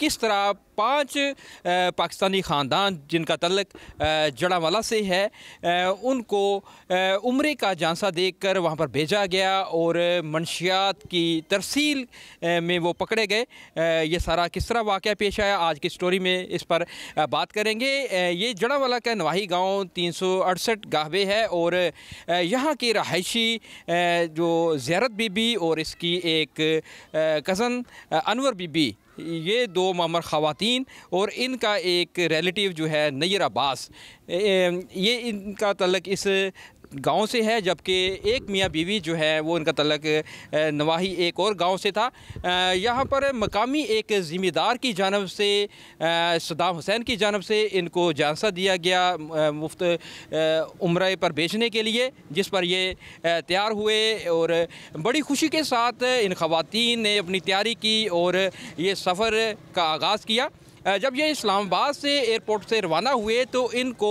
किस तरह 5 पाकिस्तानी ख़ानदान जिनका तल्लक जड़ावाला से है उनको उम्रे का झांसा देकर वहाँ पर भेजा गया और मंशियात की तरसील में वो पकड़े गए। ये सारा किस तरह वाक़या पेश आया, आज की स्टोरी में इस पर बात करेंगे। ये जड़ावाला का नवाही गांव 368 गाहवे है और यहाँ की रहायशी जो ज़ियारत बीबी और इसकी एक कज़न अनवर बीबी, ये 2 मामर ख़वातीन और इनका एक रिलेटिव जो है नैयर अब्बास, ये इनका तल्लक इस गांव से है, जबकि एक मियाँ बीवी जो है वो इनका तल्लक नवाही एक और गांव से था। यहाँ पर मकामी एक ज़िम्मेदार की जानब से सद्दाम हुसैन की जानब से इनको झांसा दिया गया मुफ्त उम्रे पर भेजने के लिए, जिस पर ये तैयार हुए और बड़ी खुशी के साथ इन ख़वातीन ने अपनी तैयारी की और ये सफ़र का आगाज़ किया। जब ये इस्लामाबाद से एयरपोर्ट से रवाना हुए तो इनको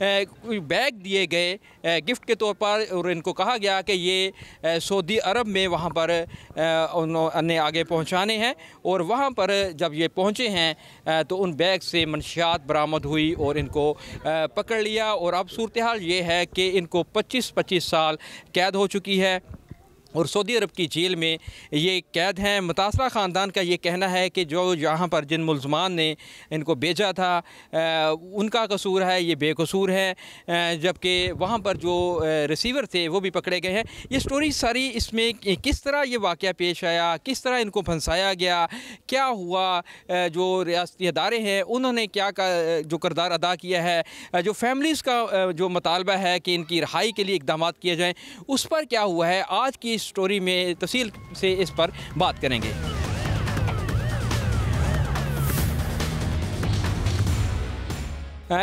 बैग दिए गए गिफ्ट के तौर पर और इनको कहा गया कि ये सऊदी अरब में वहाँ पर उन्होंने आगे पहुँचाने हैं। और वहाँ पर जब ये पहुँचे हैं तो उन बैग से मंशियात बरामद हुई और इनको पकड़ लिया। और अब सूरत हाल ये है कि इनको 25-25 साल कैद हो चुकी है और सऊदी अरब की जेल में ये कैद हैं। मुतासरा ख़ानदान का ये कहना है कि जो यहाँ पर जिन मुल्ज़मान ने इनको भेजा था उनका कसूर है, ये बेकसूर है, जबकि वहाँ पर जो रिसीवर थे वो भी पकड़े गए हैं। ये स्टोरी सारी इसमें किस तरह ये वाक़या पेश आया, किस तरह इनको फंसाया गया, क्या हुआ, जो रियासती अदारे हैं उन्होंने क्या जो किरदार अदा किया है, जो फैमिलीज़ का जो मुतालबा है कि इनकी रहाई के लिए इक़दाम किए जाएँ, उस पर क्या हुआ है, आज की स्टोरी में तफसील से इस पर बात करेंगे।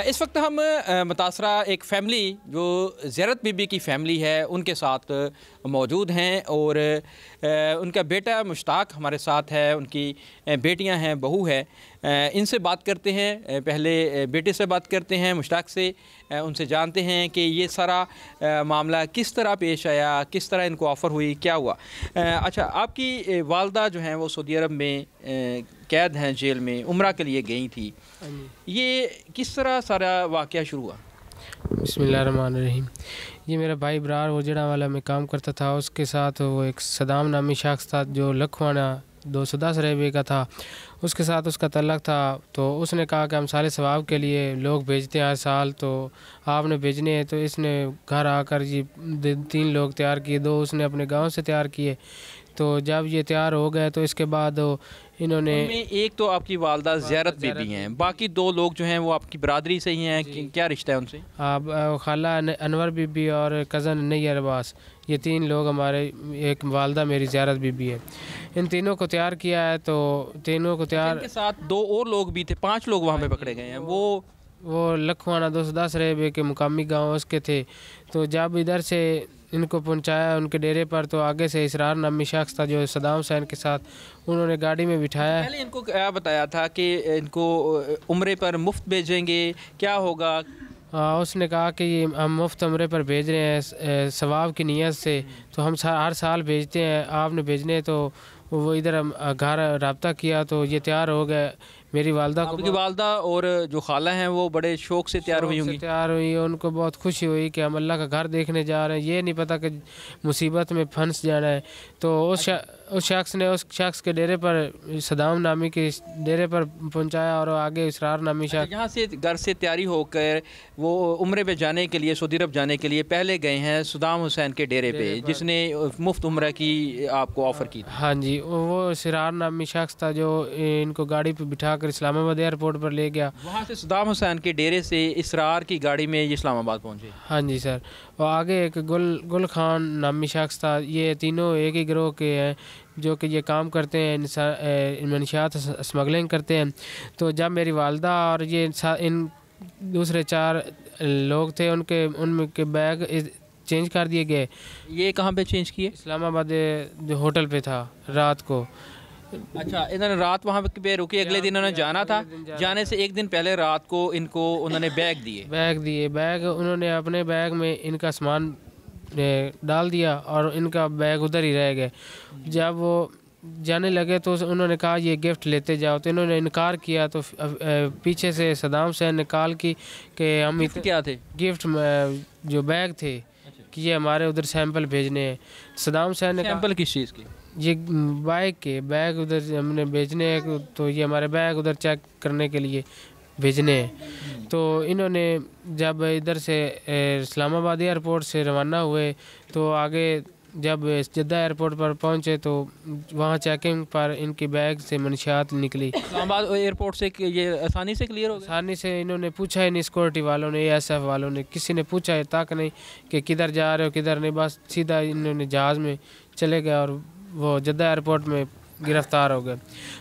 इस वक्त हम मुतासरा एक फ़ैमिली जो ज़ियारत बीबी की फ़ैमिली है उनके साथ मौजूद हैं और उनका बेटा मुश्ताक हमारे साथ है, उनकी बेटियां हैं, बहू है। इनसे बात करते हैं, पहले बेटे से बात करते हैं, मुश्ताक से, उनसे जानते हैं कि ये सारा मामला किस तरह पेश आया, किस तरह इनको ऑफ़र हुई, क्या हुआ। अच्छा, आपकी वालदा जो हैं वो सऊदी अरब में कैद हैं, जेल में उम्रा के लिए गई थी, ये किस तरह सारा वाक़या शुरू हुआ? बिस्मिल्लाहिर्रहमानिर्रहीम। ये मेरा भाई बरार वो जड़ावाला में काम करता था, उसके साथ वो एक सदाम नामी शख्स था जो लखवाना 210 रेबे का था, उसके साथ उसका तल्लक था। तो उसने कहा कि हम सारे सवाब के लिए लोग भेजते हैं हर साल, तो आपने भेजने हैं। तो इसने घर आकर ये 3 लोग तैयार किए, 2 उसने अपने गांव से तैयार किए। तो जब ये तैयार हो गए तो इसके बाद इन्होंने, एक तो आपकी वालदा ज़ियारत बीबी हैं, बाकी 2 लोग जो हैं वो आपकी बरादरी से ही हैं, क्या रिश्ता है उनसे? आप खाला अनवर बीबी और कज़न नैयर अब्बास, ये 3 लोग हमारे, एक वालदा मेरी ज़ियारत बीबी है। इन तीनों को तैयार किया है। तो तीनों को तैयार के साथ 2 और लोग भी थे, 5 लोग वहाँ पे पकड़े गए हैं। वो लखवाना 210 रेबे के मुकामी गाँव उसके थे। तो जब इधर से इनको पहुंचाया उनके डेरे पर, तो आगे से इसरार नामी शख्स था जो सद्दाम हुसैन के साथ, उन्होंने गाड़ी में बिठाया। पहले इनको क्या बताया था कि इनको उम्रे पर मुफ्त भेजेंगे, क्या होगा? उसने कहा कि ये हम मुफ्त उम्रे पर भेज रहे हैं सवाब की नीयत से, तो हम हर साल भेजते हैं, आपने भेजने। तो वो इधर घर रब्ता किया तो ये तैयार हो गए। मेरी वालदा को, आपकी वालदा और जो खाला हैं वो बड़े शौक से तैयार हुई होंगी? तैयार हुई, उनको बहुत खुशी हुई कि हम अल्लाह का घर देखने जा रहे हैं, ये नहीं पता कि मुसीबत में फंस जाना है। तो उस शख्स ने उस शख्स के डेरे पर, सदाम नामी के डेरे पर पहुंचाया और आगे इसरार नामी शख्स यहाँ से घर से तैयारी होकर वो उम्रे पे जाने के लिए, सऊदी अरब जाने के लिए पहले गए हैं सद्दाम हुसैन के डेरे पे, जिसने मुफ्त उम्रा की आपको ऑफ़र की। हाँ जी, वो इसरार नामी शख्स था जो इनको गाड़ी पर बिठा इस्लामाबाद एयरपोर्ट पर ले गया। वहाँ से सद्दाम हुसैन के डेरे से इसरार की गाड़ी में ये इस्लामाबाद पहुँचे? हाँ जी सर। और आगे एक गुल खान नामी शख्स था। ये तीनों एक ही गिरोह के हैं जो कि ये काम करते हैं, मंशियात स्मगलिंग करते हैं। तो जब मेरी वालदा और ये इन दूसरे 4 लोग थे, उनके बैग चेंज कर दिए गए। ये कहाँ पे चेंज किए? इस्लामाबाद जो होटल पे था रात को। अच्छा, इन्होंने रात वहाँ पे रुकी, अगले दिन उन्होंने जाना था, जाने से एक दिन पहले रात को इनको उन्होंने बैग दिए। बैग उन्होंने अपने बैग में इनका सामान डाल दिया और इनका बैग उधर ही रह गए। जब वो जाने लगे तो उन्होंने कहा ये गिफ्ट लेते जाओ, तो इन्होंने इनकार किया। तो पीछे से सदाम हुसैन ने कॉल की कि हम क्या थे गिफ्ट जो बैग थे कि ये हमारे उधर सैंपल भेजने हैं। सदाम हुसैन ने सैंपल किस चीज़ की? ये बाइक के बैग उधर हमने भेजने हैं, तो ये हमारे बैग उधर चेक करने के लिए भेजने हैं। तो इन्होंने जब इधर से इस्लामाबाद एयरपोर्ट से रवाना हुए तो आगे जब जद्दा एयरपोर्ट पर पहुंचे तो वहां चेकिंग पर इनकी बैग से मंशियात निकली। इस्लामाबाद एयरपोर्ट से ये आसानी से क्लियर हो गया? आसानी से इन्होंने पूछा ही नहीं, सिक्योरिटी वालों ने, ASF वालों ने, किसी ने पूछा है तक नहीं कि किधर जा रहे हो किधर नहीं, बस सीधा इन्होंने जहाज़ में चले गए और वो जद्दा एयरपोर्ट में गिरफ़्तार हो गए।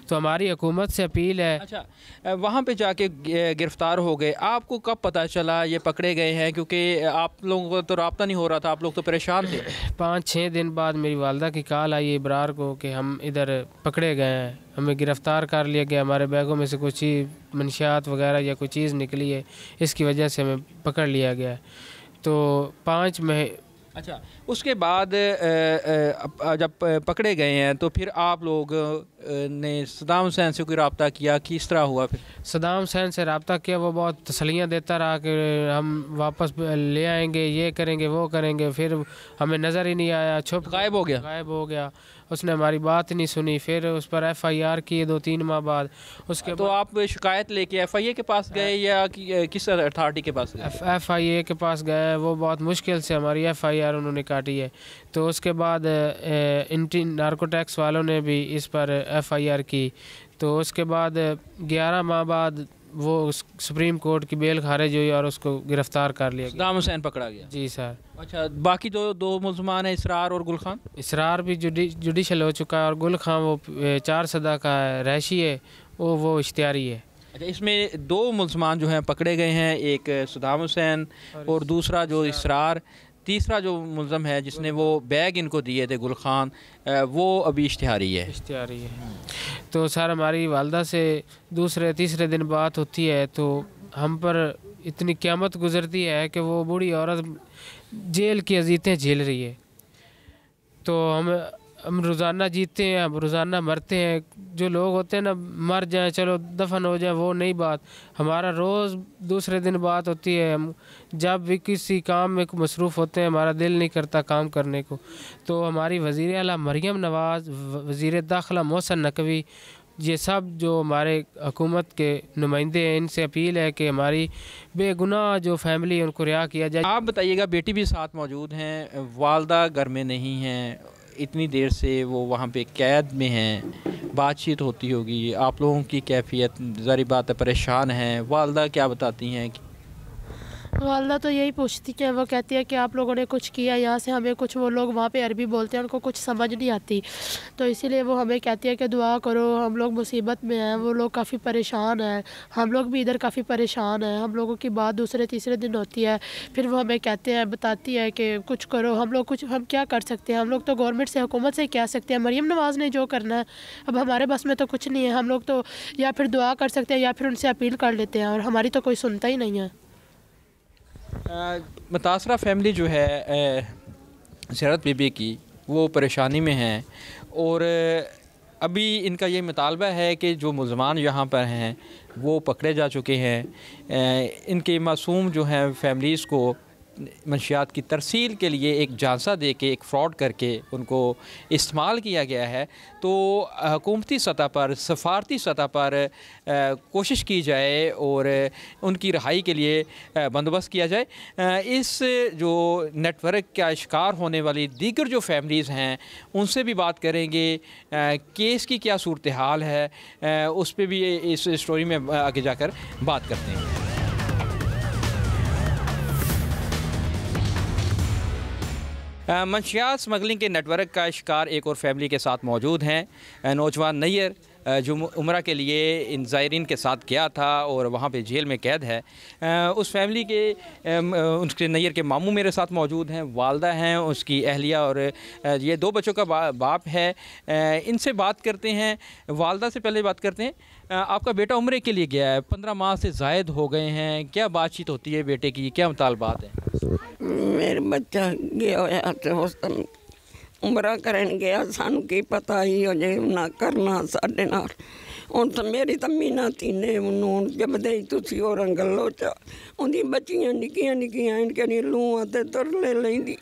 तो हमारी हुकूमत से अपील है। अच्छा, वहाँ पे जाके गिरफ़्तार हो गए, आपको कब पता चला ये पकड़े गए हैं? क्योंकि आप लोगों को तो रब्ता नहीं हो रहा था, आप लोग तो परेशान थे। 5-6 दिन बाद मेरी वालदा की कॉल आई इब्रार को कि हम इधर पकड़े गए हैं, हमें गिरफ़्तार कर लिया गया, हमारे बैगों में से कुछ चीज़ मंशियात वगैरह या कोई चीज़ निकली है, इसकी वजह से हमें पकड़ लिया गया। तो 5 महीने। अच्छा, उसके बाद जब पकड़े गए हैं तो फिर आप लोग ने सदाम हुसैन से कोई रब्ता किया? किस तरह हुआ फिर? सदाम हुसैन से रब्ता किया, वो बहुत तसल्लियाँ देता रहा कि हम वापस ले आएंगे, ये करेंगे वो करेंगे। फिर हमें नज़र ही नहीं आया, छुप गायब हो गया। उसने हमारी बात नहीं सुनी। फिर उस पर FIR किए 2-3 माह बाद। उसके तो आप शिकायत लेके FIA के पास गए या किस अथॉरिटी के पास गए? FIA के पास गए, वो बहुत मुश्किल से हमारी FIR उन्होंने काटी है। तो उसके बाद एंटी नार्कोटिक्स वालों ने भी इस पर FIR की। तो उसके बाद 11 माह बाद वो सुप्रीम कोर्ट की बेल खारिज हुई और उसको गिरफ़्तार कर लिया गया। सदाम हुसैन पकड़ा गया? जी सर। अच्छा, बाकी दो मुलजमान हैं, इसरार और गुल खान? इसरार भी जुडिशल हो चुका है और गुल खान वो 4 सदा का रहशी है, वो इश्तियारी है। अच्छा, इसमें 2 मुलजमान जो हैं पकड़े गए हैं, एक सदाम हुसैन और दूसरा जो इसरार। तीसरा जो मुलज़म है जिसने वो बैग इनको दिए थे, गुल खान, वो अभी इश्तिहारी है। तो सर हमारी वालदा से दूसरे तीसरे दिन बात होती है तो हम पर इतनी क़यामत गुज़रती है कि वो बूढ़ी औरत जेल की अज़ीतें झेल रही है। तो हम रोज़ाना जीते हैं, हम रोज़ाना मरते हैं। जो लोग होते हैं ना, मर जाएं चलो दफन हो जाए, वो नहीं बात। हमारा रोज़ दूसरे दिन बात होती है, हम जब भी किसी काम में मसरूफ़ होते हैं हमारा दिल नहीं करता काम करने को। तो हमारी वज़ीर आला मरियम नवाज़, वज़ीर दाखिला मोहसिन नकवी, ये सब जो हमारे हुकूमत के नुमाइंदे हैं, इनसे अपील है कि हमारी बेगुनाह जो फैमिली है उनको रिहा किया जाए। आप बताइएगा, बेटी भी साथ मौजूद हैं, वालदा घर में नहीं हैं, इतनी देर से वो वहाँ पे कैद में हैं, बातचीत होती होगी, आप लोगों की कैफियत ज़ाहिर बात है परेशान हैं। वालदा क्या बताती हैं? वालदा तो यही पूछती है, वो कहती है कि आप लोगों ने कुछ किया यहाँ से, हमें कुछ, वो लोग वहाँ पे अरबी बोलते हैं, उनको कुछ समझ नहीं आती, तो इसीलिए वो हमें कहती है कि दुआ करो, हम लोग मुसीबत में हैं, वो लोग काफ़ी परेशान हैं, हम लोग भी इधर काफ़ी परेशान हैं। हम लोगों की बात दूसरे तीसरे दिन होती है, फिर वो हमें कहते हैं, बताती है कि कुछ करो। हम क्या कर सकते हैं? हम लोग तो गवर्नमेंट से, हुकूमत से कह सकते हैं, मरियम नवाज़ ने जो करना है, अब हमारे बस में तो कुछ नहीं है। हम लोग तो या फिर दुआ कर सकते हैं या फिर उनसे अपील कर लेते हैं, और हमारी तो कोई सुनता ही नहीं है। मुतासरा फैमिली जो है ज़ियारत बीबी की, वो परेशानी में हैं और अभी इनका ये मुतालबा है कि जो मुलज़मान यहाँ पर हैं वो पकड़े जा चुके हैं। इनके मासूम जो हैं फैमिलीज़ को मंशियात की तरसील के लिए एक झांसा दे के, एक फ़्रॉड करके उनको इस्तेमाल किया गया है। तो हुकूमती सतह पर, सफारती सतह पर कोशिश की जाए और उनकी रहाई के लिए बंदोबस्त किया जाए। इस जो नेटवर्क का शिकार होने वाली दीगर जो फैमिलीज़ हैं उनसे भी बात करेंगे, केस की क्या सूरत हाल है उस पर भी इस स्टोरी में आगे जाकर बात करते हैं। मंशियात स्मगलिंग के नेटवर्क का शिकार एक और फैमिली के साथ मौजूद हैं। नौजवान नैयर जो उम्रा के लिए इन ज़ायरीन के साथ गया था और वहाँ पे जेल में कैद है, उस फैमिली के उसके नैयर के मामू मेरे साथ मौजूद हैं, वालदा हैं, उसकी अहलिया और ये 2 बच्चों का बाप है। इनसे बात करते हैं। वालदा से पहले बात करते हैं, आपका बेटा उम्रे के लिए गया है, 15 माह से ज़ायद हो गए हैं, क्या बातचीत होती है बेटे की, क्या मुतालबात है? मेरे बच्चा गया होया तो उमरा करन गया, सानू की पता ही हो जे ना करना साडे नाल। हुण तो मेरी तो मीना तीने हुण जब दे तुसी और गल्लो च उंदी बच्चियां निक्कियां निक्कियां इनके लूआं ते तुरले लैंदी।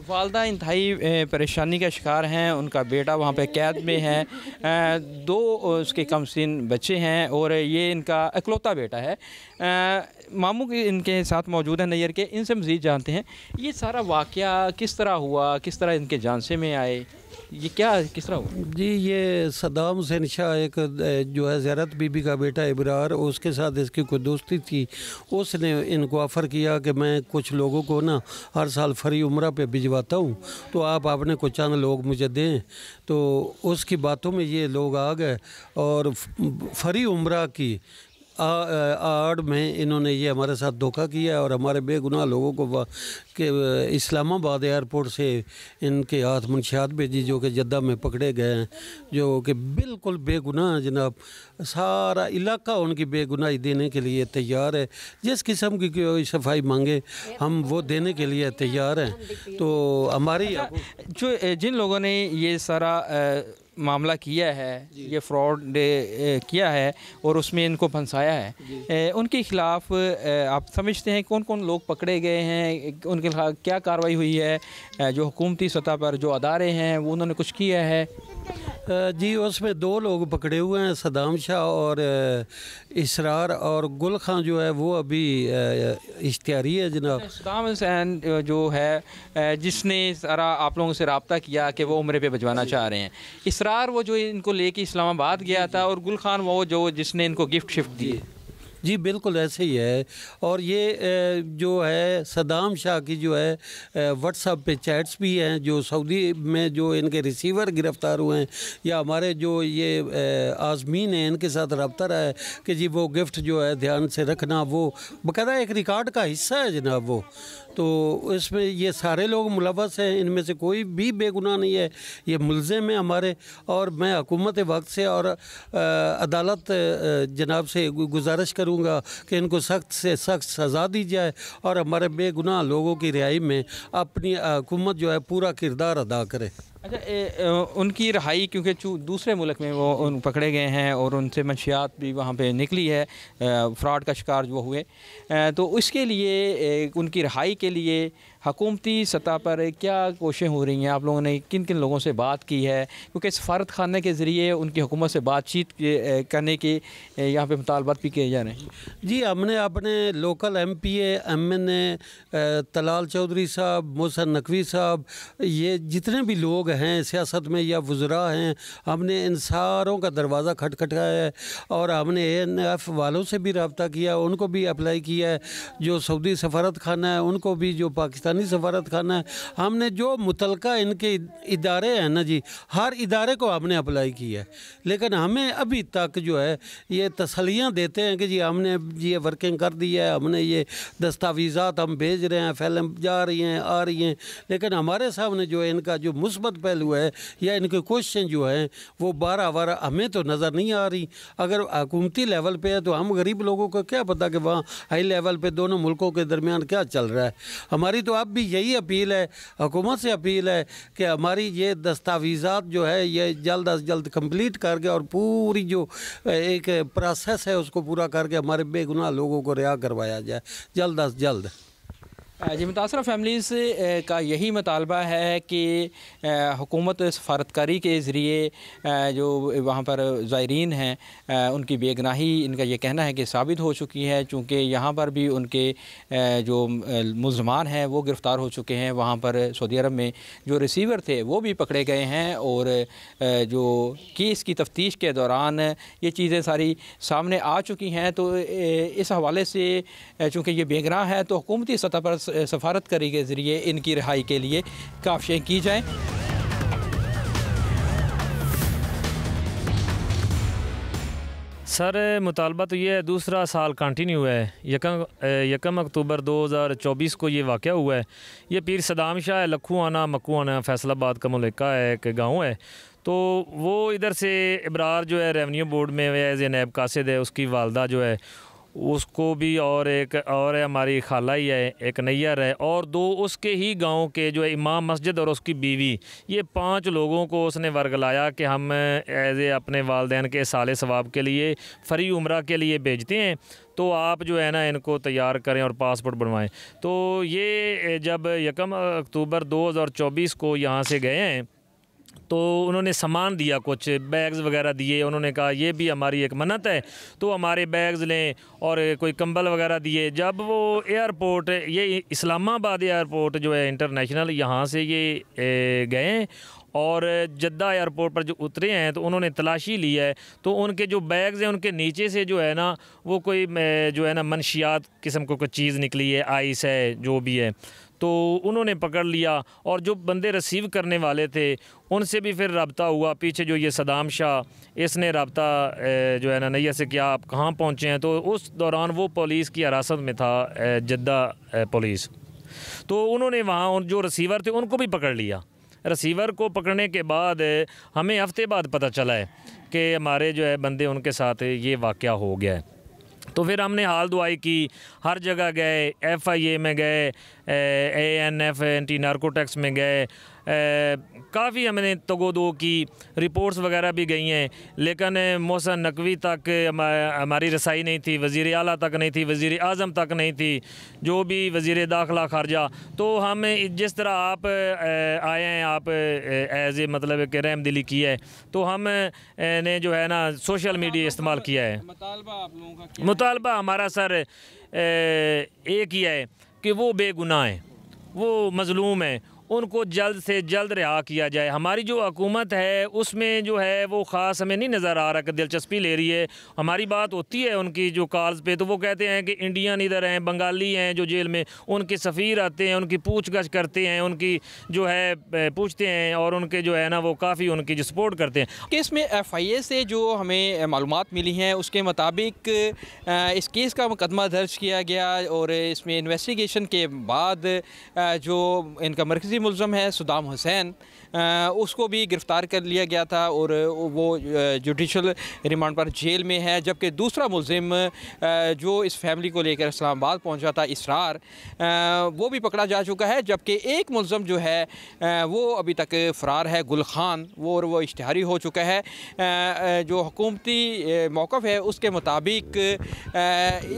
वालदा इंतहाई परेशानी का शिकार हैं। उनका बेटा वहाँ पे कैद में है, 2 उसके कमसिन बच्चे हैं और ये इनका इकलौता बेटा है। मामू के इनके साथ मौजूद हैं नैयर के, इनसे मज़ीद जानते हैं ये सारा वाक़या किस तरह हुआ, किस तरह इनके झांसे में आए, ये क्या किस तरह हुआ? जी, ये सद्दाम हुसैन शाह एक जो है ज़ैरत बीबी का बेटा इब्रार, उसके साथ इसकी कोई दोस्ती थी। उसने इनको ऑफ़र किया कि मैं कुछ लोगों को ना हर साल फ्री उम्रा पे भिजवाता हूँ, तो आप अपने कुछ चंद लोग मुझे दें। तो उसकी बातों में ये लोग आ गए और फ्री उम्रा की आड़ में इन्होंने ये हमारे साथ धोखा किया और हमारे बेगुनाह लोगों को के इस्लामाबाद एयरपोर्ट से इनके हाथ मंशियात भेजी, जो कि जद्दा में पकड़े गए हैं, जो कि बिल्कुल बेगुनाह जनाब। सारा इलाका उनकी बेगुनाही देने के लिए तैयार है। जिस किस्म की कोई सफाई मांगे हम वो देने के लिए तैयार हैं। तो हमारी जो जिन लोगों ने ये सारा मामला किया है, ये फ्रॉड किया है और उसमें इनको फंसाया है, उनके ख़िलाफ़ आप समझते हैं कौन कौन लोग पकड़े गए हैं, उनके खिलाफ क्या कार्रवाई हुई है? जो हुकूमती सतह पर जो अदारे हैं वो उन्होंने कुछ किया है? जी, उसमें 2 लोग पकड़े हुए हैं, सद्दाम शाह और इसरार, और गुल खां जो है वो अभी इश्तियारी है जनाब। सद्दाम हुसैन जो है जिसने सारा आप लोगों से रब्ता किया कि वो उम्रे पे भिजवाना चाह रहे हैं, इसरार वो जो इनको लेके इस्लामाबाद गया था, और गुल खान वो जो जिसने इनको गिफ्ट शिफ्ट दिए। जी बिल्कुल ऐसे ही है। और ये जो है सद्दाम शाह की जो है व्हाट्सएप पे चैट्स भी हैं, जो सऊदी में जो इनके रिसीवर गिरफ़्तार हुए हैं या हमारे जो ये आज़मीन हैं इनके साथ रब्ता रहा है कि जी वो गिफ्ट जो है ध्यान से रखना, वो बाकायदा एक रिकॉर्ड का हिस्सा है जनाब वो। तो इसमें ये सारे लोग मुलव्वस हैं, इनमें से कोई भी बेगुनाह नहीं है, ये मुल्ज़िम है हमारे। और मैं हुकूमत वक्त से और अदालत जनाब से गुजारिश करूँगा कि इनको सख्त से सख्त सज़ा दी जाए और हमारे बेगुनाह लोगों की रिहाई में अपनी हुकूमत जो है पूरा किरदार अदा करे। अच्छा, उनकी रहाई क्योंकि दूसरे मुल्क में वो पकड़े गए हैं और उनसे मंशियात भी वहाँ पे निकली है, फ्रॉड का शिकार जो हुए, तो उसके लिए उनकी रहाई के लिए हुकूमती सतह पर क्या कोशिशें हो रही हैं? आप लोगों ने किन किन लोगों से बात की है? क्योंकि सफारत खाने के ज़रिए उनकी हुकूमत से बातचीत करने के यहाँ पे मुतालबात भी किए जा रहे हैं। जी, हमने अपने local MPA MNA Talal Chaudhry sahab, Mohsin Naqvi साहब, ये जितने भी लोग हैं सियासत में या वज़रा हैं, हमने इन सारों का दरवाज़ा खटखटाया है और हमने ANF वालों से भी रब्ता किया, उनको भी अप्लाई किया है। जो सऊदी सफारत खाना है उनको भी, जो पाकिस्तानी सफारत खाना है, हमने जो मुतलका इनके इदारे हैं ना जी, हर इदारे को हमने अप्लाई किया है। लेकिन हमें अभी तक जो है ये तसलियाँ देते हैं कि जी हमने ये वर्किंग कर दी है, हमने ये दस्तावेज़ात हम भेज रहे हैं, फाइलें जा रही हैं आ रही हैं, लेकिन हमारे सामने जो है इनका जो मुस्बत पहलू है या इनके क्वेश्चन जो हैं वो बार हमें तो नज़र नहीं आ रही। अगर हुकूमती लेवल पे है तो हम गरीब लोगों को क्या पता कि वहाँ हाई लेवल पे दोनों मुल्कों के दरमियान क्या चल रहा है। हमारी तो अब भी यही अपील है, हुकूमत से अपील है कि हमारी ये दस्तावेज़ात जो है ये जल्द अज जल्द कंप्लीट करके और पूरी जो एक प्रोसेस है उसको पूरा करके हमारे बेगुनाह लोगों को रिहा करवाया जाए जल्द अज जल्द। जी, मुतासरा फैमिलीज़ का यही मुतालबा है कि हुकूमत सफारतकारी के ज़रिए जो वहाँ पर ज़ायरीन हैं उनकी बेगुनाही, इनका ये कहना है कि साबित हो चुकी है, चूँकि यहाँ पर भी उनके जो मुल्ज़मान हैं वो गिरफ़्तार हो चुके हैं। वहाँ पर सऊदी अरब में जो रिसीवर थे वो भी पकड़े गए हैं और जो केस की तफ्तीश के दौरान ये चीज़ें सारी सामने आ चुकी हैं। तो इस हवाले से चूँकि ये बेगुनाह है तो हुकूमती सतह पर सफारतकारी के ज़रिए इनकी रिहाई के लिए काफ़िशें की जाएँ। सर मुतालबा तो ये है, दूसरा साल कंटिन्यू है। यकम अक्टूबर 2024 को ये वाक़या हुआ है। ये पीर सद्दाम शाह लखू आना मक्कू आना फैसलाबाद का मुल्का है, एक गाँव है। तो वो इधर से इब्रार जो है रेवेन्यू बोर्ड में एज ए नैब कासिद है, उसकी वालदा जो है उसको भी, और एक और है हमारी खाला ही है, एक नैयर है, और 2 उसके ही गांव के जो है इमाम मस्जिद और उसकी बीवी, ये 5 लोगों को उसने वर्गलाया कि हम एज ए अपने वालदैन के साले सवाब के लिए फ़री उम्रा के लिए भेजते हैं, तो आप जो है ना इनको तैयार करें और पासपोर्ट बनवाएं। तो ये जब 1 अक्टूबर 2024 को यहाँ से गए हैं तो उन्होंने सामान दिया, कुछ बैग्स वगैरह दिए, उन्होंने कहा ये भी हमारी एक मन्नत है तो हमारे बैग्स लें, और कोई कंबल वगैरह दिए। जब वो एयरपोर्ट, ये इस्लामाबाद एयरपोर्ट जो है इंटरनेशनल, यहाँ से ये गए और जद्दा एयरपोर्ट पर जो उतरे हैं तो उन्होंने तलाशी ली है, तो उनके जो बैग्स हैं उनके नीचे से जो है ना वो कोई जो है ना मनशियात किस्म को कोई चीज़ निकली है, आइस है, जो भी है, तो उन्होंने पकड़ लिया। और जो बंदे रिसीव करने वाले थे उनसे भी फिर रब्ता हुआ। पीछे जो ये सदाम शाह, इसने रब्ता जो है ना नैया से किया, आप कहाँ पहुँचे हैं, तो उस दौरान वो पुलिस की हिरासत में था, जद्दा पुलिस। तो उन्होंने वहाँ जो रिसीवर थे उनको भी पकड़ लिया। रिसीवर को पकड़ने के बाद हमें हफ्ते बाद पता चला है कि हमारे जो है बंदे, उनके साथ ये वाक़या हो गया है। तो फिर हमने हाल दुआई की, हर जगह गए, FIA में गए, ANF एंटी नार्कोटिक्स में गए, काफ़ी हमने तगोदो की, रिपोर्ट्स वगैरह भी गई हैं, लेकिन मोहसिन नकवी तक हमारी रसाई नहीं थी, वज़ीर आला तक नहीं थी, वज़ीर आज़म तक नहीं थी, जो भी वज़ीर दाखिला खारजा। तो हम जिस तरह आप आए हैं, आप एज ए मतलब कि रहमदिली की है, तो हम ने जो है ना सोशल मीडिया इस्तेमाल किया है। मुतालबा हमारा सर एक ही है कि वो बेगुनाह है, वो मज़लूम है, उनको जल्द से जल्द रिहा किया जाए। हमारी जो हुकूमत है उसमें जो है वो ख़ास हमें नहीं नज़र आ रहा कि दिलचस्पी ले रही है। हमारी बात होती है उनकी जो कॉल्स पे, तो वो कहते हैं कि इंडियन इधर हैं, बंगाली हैं जो जेल में, उनके सफ़ीर आते हैं, उनकी पूछगछ करते हैं, उनकी जो है पूछते हैं, और उनके जो है ना वो काफ़ी उनकी जो सपोर्ट करते हैं। केस में FIA से जो हमें मालूमात मिली हैं उसके मुताबिक इस केस का मुकदमा दर्ज किया गया, और इसमें इन्वेस्टिगेशन के बाद जो इनका मरकज़ी मुल्ज़म है सदाम हुसैन, उसको भी गिरफ़्तार कर लिया गया था और वो जुडिशल रिमांड पर जेल में है। जबकि दूसरा मुल्ज़िम जो इस फैमिली को लेकर इस्लामाबाद पहुंचा था, इसरार, वो भी पकड़ा जा चुका है। जबकि एक मुल्ज़िम जो है वो अभी तक फ़रार है, गुल खान, वो इश्तिहारी हो चुका है। जो हुकूमती मौक़िफ़ है उसके मुताबिक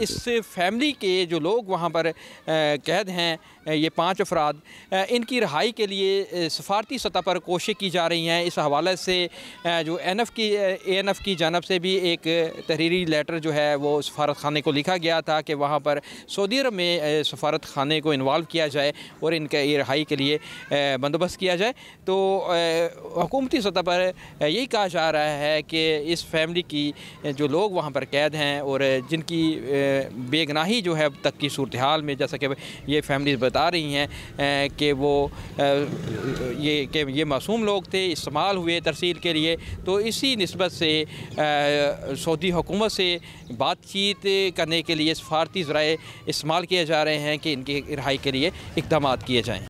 इस फैमिली के जो लोग वहाँ पर कैद हैं, ये 5 अफराद, इनकी रहाई के लिए सफारती सतह पर कोशिश की जा रही हैं। इस हवाले से जो ANF की जानब से भी एक तहरीरी लेटर जो है वो सफारत खाने को लिखा गया था कि वहाँ पर सऊदी अरब में सफारत खाने को इन्वॉल्व किया जाए और इनके ये रहाई के लिए बंदोबस्त किया जाए। तो हुकूमती सतह पर यही कहा जा रहा है कि इस फैमिली की जो लोग वहाँ पर कैद हैं और जिनकी बेगनाही जो है अब तक की सूरत हाल में, जैसा कि ये फैमिली बता रही हैं कि वो ये मासूम लोग थे, इस्तेमाल हुए तरसील के लिए। तो इसी निस्बत से सऊदी हुकूमत से बातचीत करने के लिए सफारती ज़राए इस्तेमाल किए जा रहे हैं कि इनकी रिहाई के लिए इक़दाम किए जाएँ।